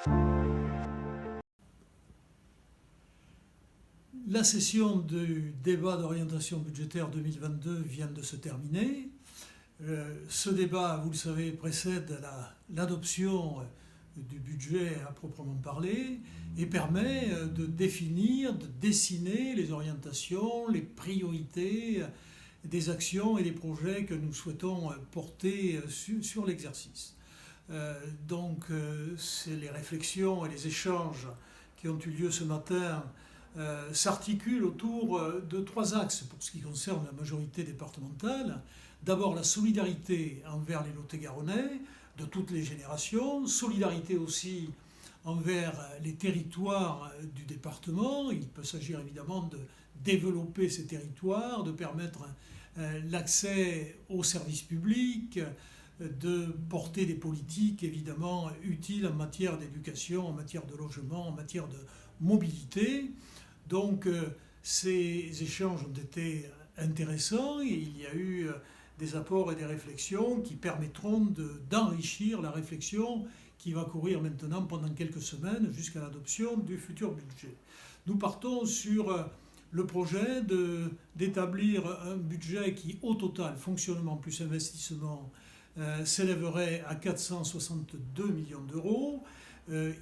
La session du débat d'orientation budgétaire 2022 vient de se terminer. Ce débat, vous le savez, précède l'adoption du budget à proprement parler et permet de définir, de dessiner les orientations, les priorités des actions et des projets que nous souhaitons porter sur l'exercice. C'est les réflexions et les échanges qui ont eu lieu ce matin s'articule autour de trois axes pour ce qui concerne la majorité départementale. D'abord la solidarité envers les Lot-et-Garonnais de toutes les générations, solidarité aussi envers les territoires du département. Il peut s'agir évidemment de développer ces territoires, de permettre l'accès aux services publics, de porter des politiques évidemment utiles en matière d'éducation, en matière de logement, en matière de mobilité. Donc ces échanges ont été intéressants et il y a eu des apports et des réflexions qui permettront d'enrichir la réflexion qui va courir maintenant pendant quelques semaines jusqu'à l'adoption du futur budget. Nous partons sur le projet d'établir un budget qui, au total, fonctionnement plus investissement, s'élèverait à 462 millions d'euros.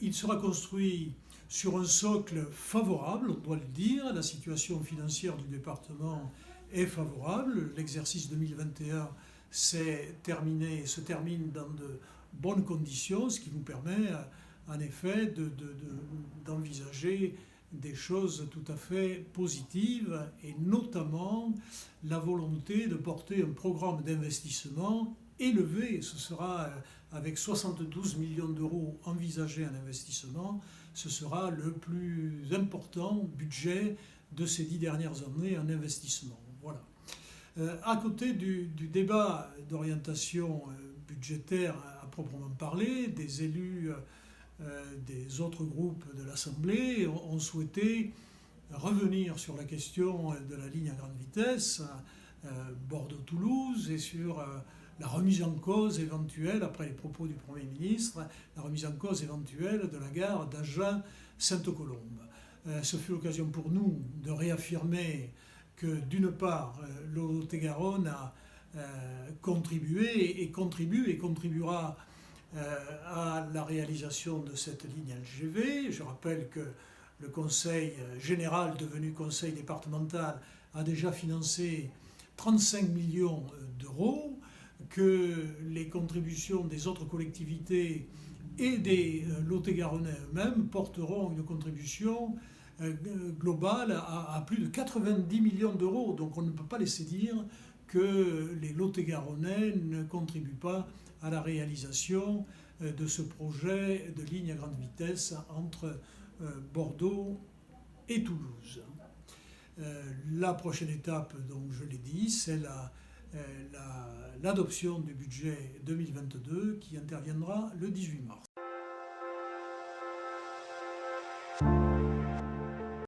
Il sera construit sur un socle favorable, on doit le dire. La situation financière du département est favorable. L'exercice 2021 se termine dans de bonnes conditions, ce qui nous permet en effet d'envisager des choses tout à fait positives et notamment la volonté de porter un programme d'investissement élevé. Ce sera avec 72 millions d'euros envisagés en investissement, ce sera le plus important budget de ces 10 dernières années en investissement. Voilà. À côté du débat d'orientation budgétaire à proprement parler, des élus des autres groupes de l'Assemblée ont souhaité revenir sur la question de la ligne à grande vitesse Bordeaux-Toulouse et sur la remise en cause éventuelle, après les propos du Premier ministre, la remise en cause éventuelle de la gare d'Agen-Sainte-Colombe. Ce fut l'occasion pour nous de réaffirmer que d'une part, le Lot-et-Garonne a contribué et contribue et contribuera à la réalisation de cette ligne LGV. Je rappelle que le Conseil général, devenu Conseil départemental, a déjà financé 35 millions d'euros, que les contributions des autres collectivités et des Lot-et-Garonnais eux-mêmes porteront une contribution globale à plus de 90 millions d'euros. Donc on ne peut pas laisser dire que les Lot-et-Garonnais ne contribuent pas à la réalisation de ce projet de ligne à grande vitesse entre Bordeaux et Toulouse. La prochaine étape, donc je l'ai dit, c'est l'adoption du budget 2022 qui interviendra le 18 mars.